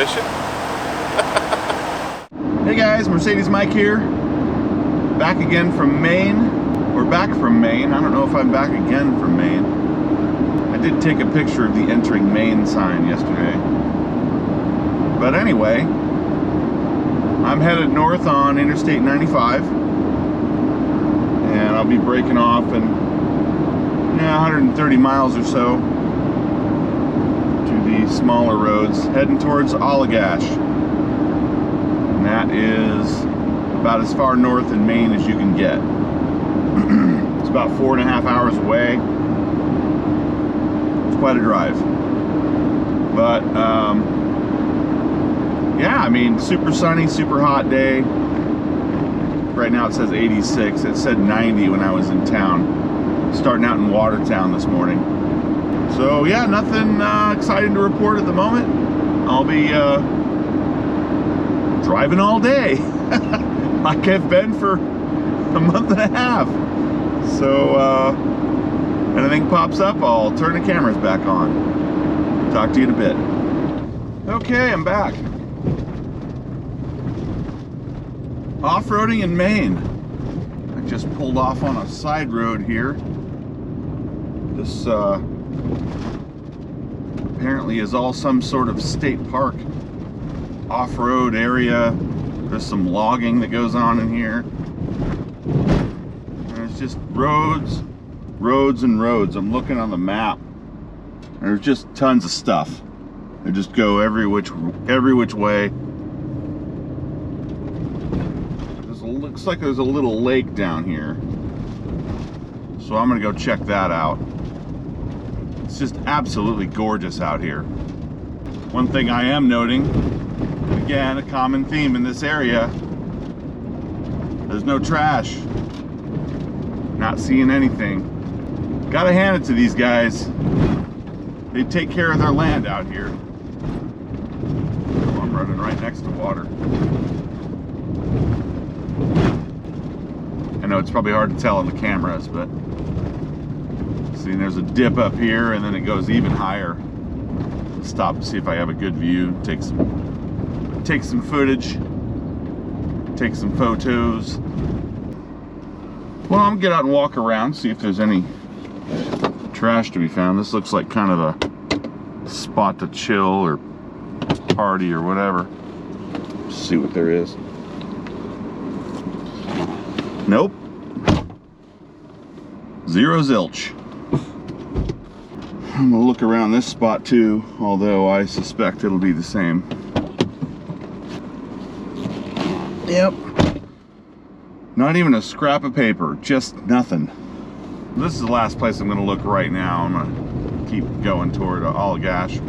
fishing. Hey guys, Mercedes Mike here. Back again from Maine. We're back from Maine. I don't know if I'm back again from Maine. I did take a picture of the entering Maine sign yesterday. But anyway, I'm headed north on Interstate 95. And I'll be breaking off in 130 miles or so to the smaller roads, heading towards Allagash. And that is about as far north in Maine as you can get. It's about 4.5 hours away. It's quite a drive. But yeah, I mean, super sunny, super hot day. Right now it says 86. It said 90 when I was in town, starting out in Watertown this morning. So yeah, nothing exciting to report at the moment. I'll be driving all day like I've been for a month and a half. So anything pops up, I'll turn the cameras back on. Talk to you in a bit. Okay, I'm back. Off-roading in Maine. I just pulled off on a side road here. This apparently is all some sort of state park off-road area. There's some logging that goes on in here. There's just roads, roads and roads. I'm looking on the map. There's just tons of stuff. They just go every which way. Looks like there's a little lake down here, so I'm gonna go check that out. It's just absolutely gorgeous out here. One thing I am noting, again, a common theme in this area, there's no trash. Not seeing anything. Gotta hand it to these guys. They take care of their land out here. Oh, I'm running right next to water. I know it's probably hard to tell on the cameras, but see, there's a dip up here and then it goes even higher. Stop to see if I have a good view, take some footage, take some photos. Well, I'm gonna get out and walk around, see if there's any trash to be found. This looks like kind of a spot to chill or party or whatever. See what there is. Nope. Zero zilch. I'm gonna look around this spot too, although I suspect it'll be the same. Yep. Not even a scrap of paper, just nothing. This is the last place I'm gonna look right now. I'm gonna keep going toward Allagash.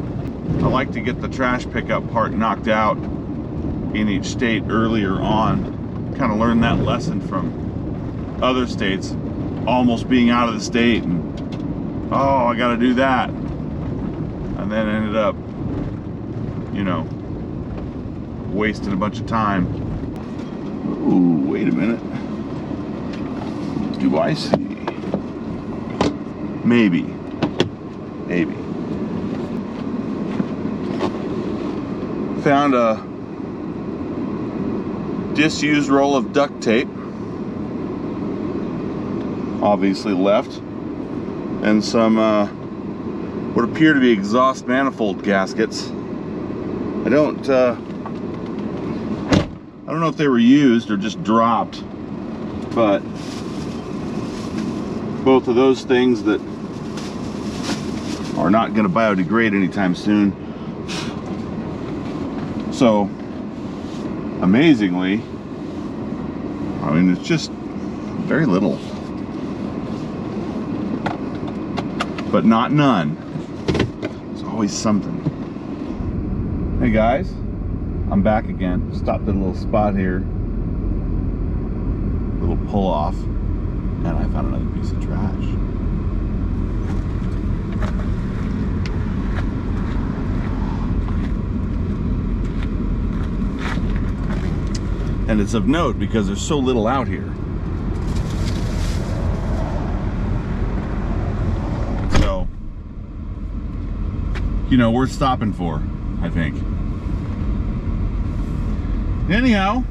I like to get the trash pickup part knocked out in each state earlier on. Kind of learned that lesson from other states, almost being out of the state, and oh, I gotta do that, and then ended up, you know, wasting a bunch of time. Ooh, wait a minute. Do I see? Maybe. Found a disused roll of duct tape, obviously left, and some what appear to be exhaust manifold gaskets. I don't know if they were used or just dropped, but both of those things that are not going to biodegrade anytime soon. So amazingly, I mean, it's just very little, but not none. There's always something. Hey guys, I'm back again. Stopped at a little spot here, little pull off, and I found another piece of trash. And it's of note because there's so little out here. So, you know, worth stopping for, I think. Anyhow,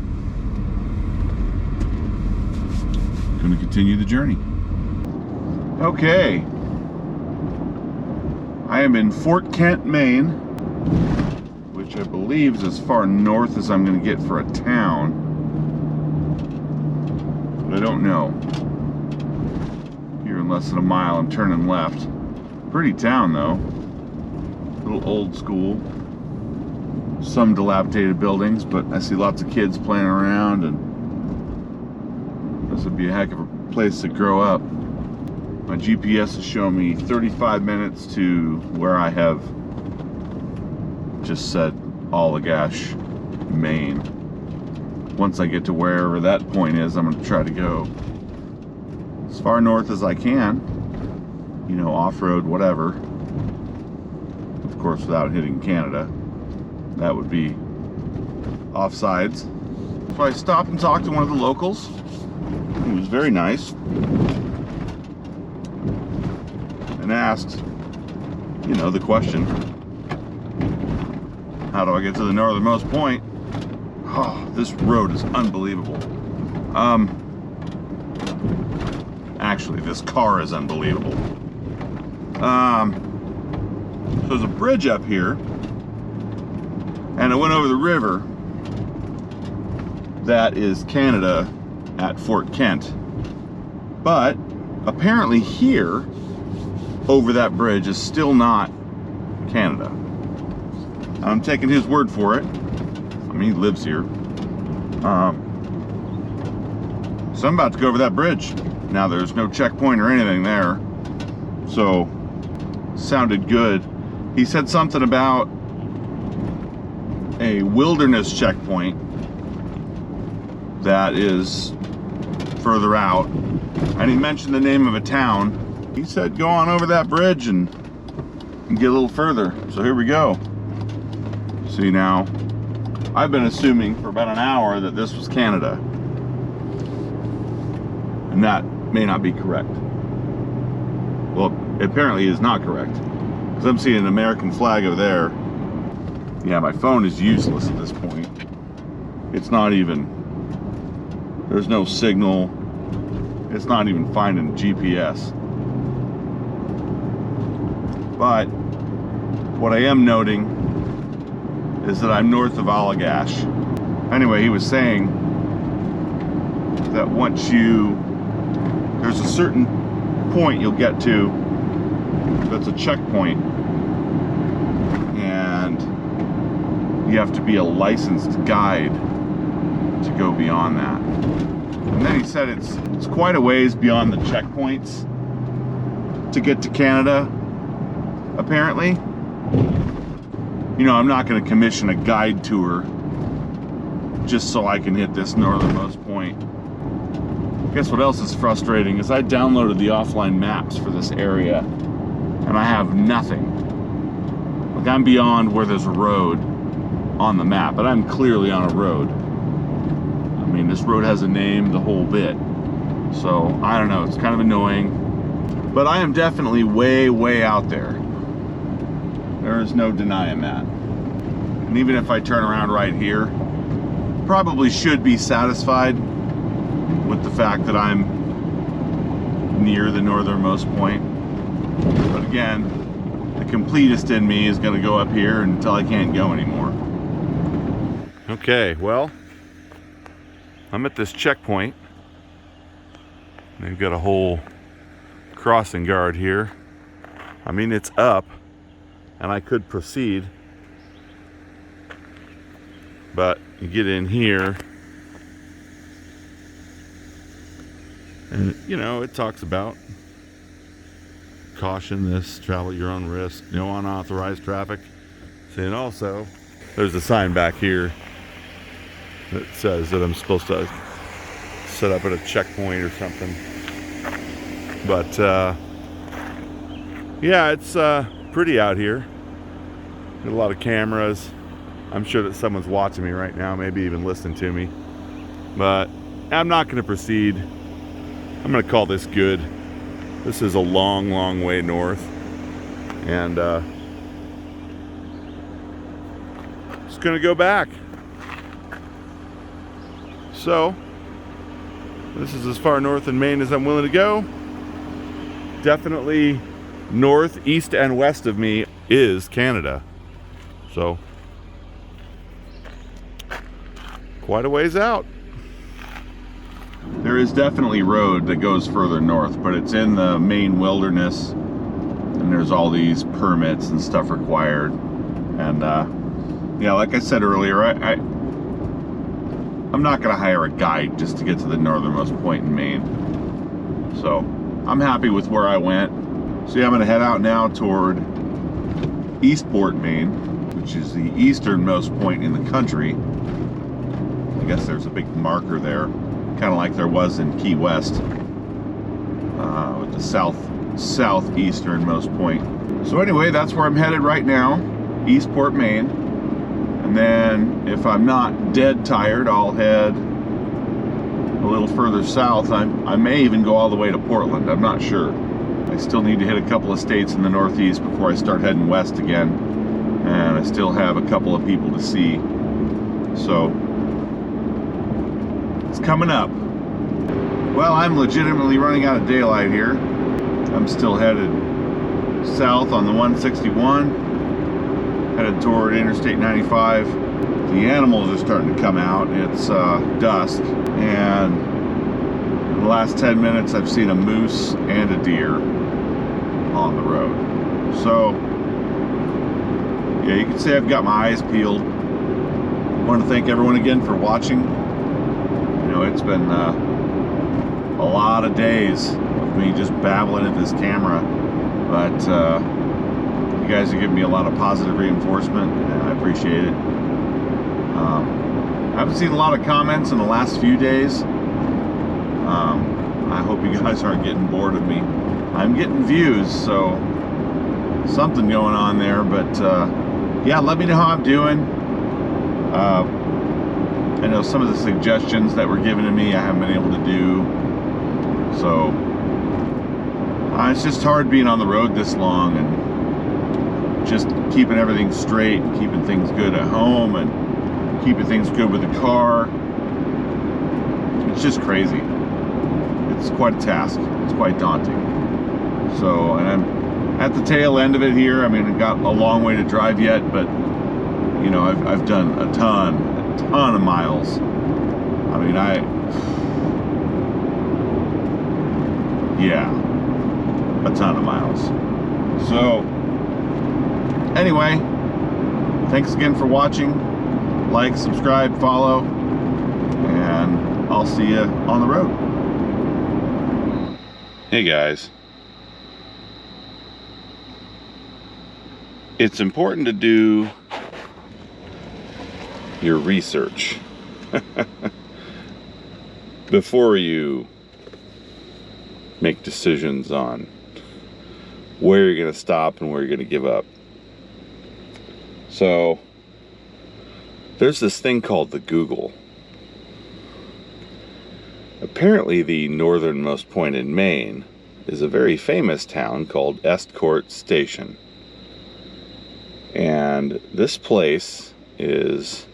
gonna continue the journey. Okay. I am in Fort Kent, Maine, which I believe is as far north as I'm gonna get for a town. But I don't know. Here in less than a mile, I'm turning left. Pretty town though. A little old school. Some dilapidated buildings, but I see lots of kids playing around, and this would be a heck of a place to grow up. My GPS is showing me 35 minutes to where I have just said Allagash, Maine. Once I get to wherever that point is, I'm going to try to go as far north as I can, you know, off-road, whatever. Of course, without hitting Canada. That would be offsides. So I stopped and talked to one of the locals. He was very nice. And asked, you know, the question, how do I get to the northernmost point? Oh, this road is unbelievable. Actually, this car is unbelievable. So there's a bridge up here, and I went over the river. That is Canada at Fort Kent. But apparently here, over that bridge, is still not Canada. I'm taking his word for it. I mean, he lives here. So I'm about to go over that bridge. Now there's no checkpoint or anything there. So, sounded good. He said something about a wilderness checkpoint that is further out. And he mentioned the name of a town. He said go on over that bridge and get a little further. So here we go. See, now I've been assuming for about an hour that this was Canada, and that may not be correct. Well, it apparently is not correct, because I'm seeing an American flag over there. Yeah, my phone is useless at this point. It's not even, there's no signal. It's not even finding GPS. But what I am noting is that I'm north of Allagash. Anyway, he was saying that once there's a certain point you'll get to that's a checkpoint, and you have to be a licensed guide to go beyond that. And then he said it's quite a ways beyond the checkpoints to get to Canada, apparently. You know, I'm not going to commission a guide tour just so I can hit this northernmost point. Guess what else is frustrating is I downloaded the offline maps for this area, and I have nothing. Like, I'm beyond where there's a road on the map, but I'm clearly on a road. I mean, this road has a name, the whole bit. So, I don't know, it's kind of annoying. But I am definitely way, way out there. There is no denying that. And even if I turn around right here, probably should be satisfied with the fact that I'm near the northernmost point. But again, the completist in me is going to go up here until I can't go anymore. Okay, well, I'm at this checkpoint. They've got a whole crossing guard here. I mean, it's up, and I could proceed, but you get in here, and you know, it talks about caution, this, travel at your own risk, no unauthorized traffic. And also, there's a sign back here that says that I'm supposed to set up at a checkpoint or something. But yeah, it's pretty out here. Got a lot of cameras. I'm sure that someone's watching me right now, maybe even listening to me. But I'm not going to proceed. I'm going to call this good. This is a long, long way north. And just going to go back. So, this is as far north in Maine as I'm willing to go. Definitely north, east, and west of me is Canada. So, quite a ways out. There is definitely road that goes further north, but it's in the Maine wilderness, and there's all these permits and stuff required. And yeah, like I said earlier, I'm not going to hire a guide just to get to the northernmost point in Maine. So I'm happy with where I went. So yeah, I'm going to head out now toward Eastport, Maine, which is the easternmost point in the country. I guess there's a big marker there, kind of like there was in Key West, with the southeasternmost point. So anyway, that's where I'm headed right now, Eastport, Maine. And then if I'm not dead tired, I'll head a little further south. I may even go all the way to Portland. I'm not sure. I still need to hit a couple of states in the Northeast before I start heading west again. And I still have a couple of people to see. So it's coming up. Well, I'm legitimately running out of daylight here. I'm still headed south on the 161. Headed toward Interstate 95. The animals are starting to come out. It's dusk, and in the last 10 minutes I've seen a moose and a deer on the road. So yeah, you can say I've got my eyes peeled. I want to thank everyone again for watching. You know, it's been a lot of days of me just babbling at this camera, but you guys are giving me a lot of positive reinforcement, and I appreciate it. I haven't seen a lot of comments in the last few days. I hope you guys aren't getting bored of me. I'm getting views, so something going on there, but yeah, let me know how I'm doing. I know some of the suggestions that were given to me I haven't been able to do, so it's just hard being on the road this long and just keeping everything straight, and keeping things good at home, and keeping things good with the car. It's just crazy. It's quite a task. It's quite daunting. So, and I'm at the tail end of it here. I mean, I've got a long way to drive yet, but you know, I've done a ton of miles. I mean, yeah, a ton of miles. So anyway, thanks again for watching. Like, subscribe, follow, and I'll see you on the road. Hey guys. It's important to do your research before you make decisions on where you're going to stop and where you're going to give up. So there's this thing called the Google. Apparently the northernmost point in Maine is a very famous town called Estcourt Station. And this place is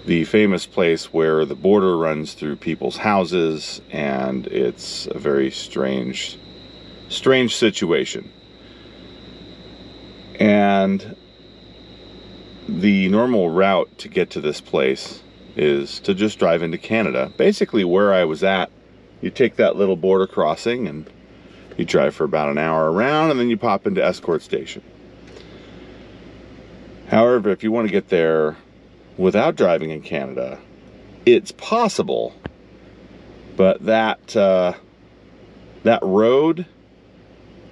the famous place where the border runs through people's houses, and it's a very strange situation. And the normal route to get to this place is to just drive into Canada. Basically where I was at, you take that little border crossing and you drive for about an hour around, and then you pop into Estcourt Station. However, if you want to get there without driving in Canada, it's possible, but that road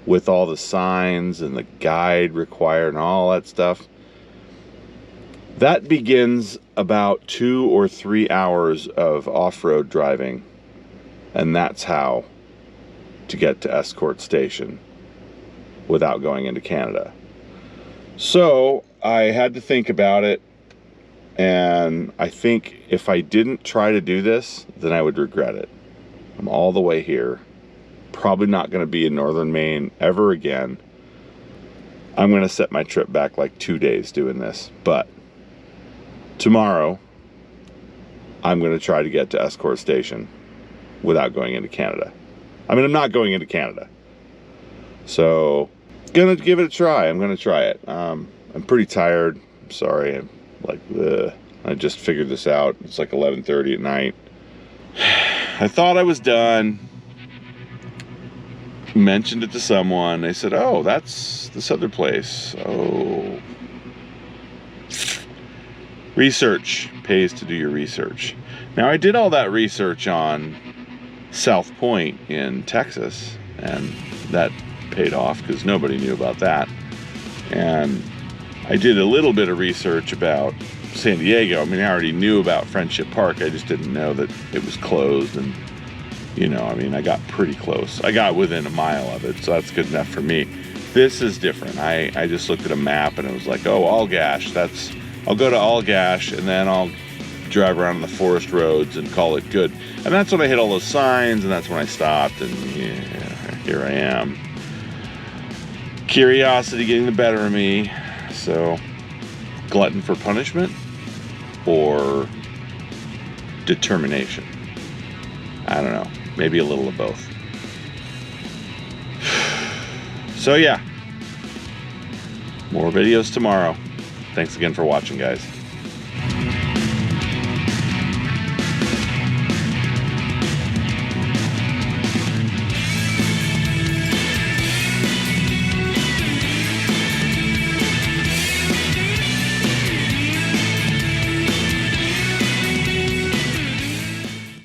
with all the signs and the guide required and all that stuff, that begins about 2 or 3 hours of off-road driving, and that's how to get to Estcourt Station without going into Canada. So I had to think about it, and I think if I didn't try to do this, then I would regret it. I'm all the way here, probably not going to be in northern Maine ever again. I'm going to set my trip back like 2 days doing this, but tomorrow I'm going to try to get to Escort Station without going into Canada. I mean, I'm not going into Canada. So, gonna give it a try. I'm gonna try it. I'm pretty tired. I'm sorry. I'm like, ugh. I just figured this out. It's like 11:30 at night. I thought I was done. Mentioned it to someone. They said, oh, that's this other place. Oh. Research pays to do your research. Now, I did all that research on South Point in Texas, and that paid off because nobody knew about that. And I did a little bit of research about San Diego. I mean, I already knew about Friendship Park. I just didn't know that it was closed. And, you know, I mean, I got pretty close. I got within a mile of it, so that's good enough for me. This is different. I just looked at a map and it was like, oh, Allgash. I'll go to Allgash and then I'll drive around the forest roads and call it good. And that's when I hit all those signs, and that's when I stopped, and yeah, here I am. Curiosity getting the better of me. So, glutton for punishment or determination? I don't know. Maybe a little of both. So yeah, more videos tomorrow. Thanks again for watching, guys.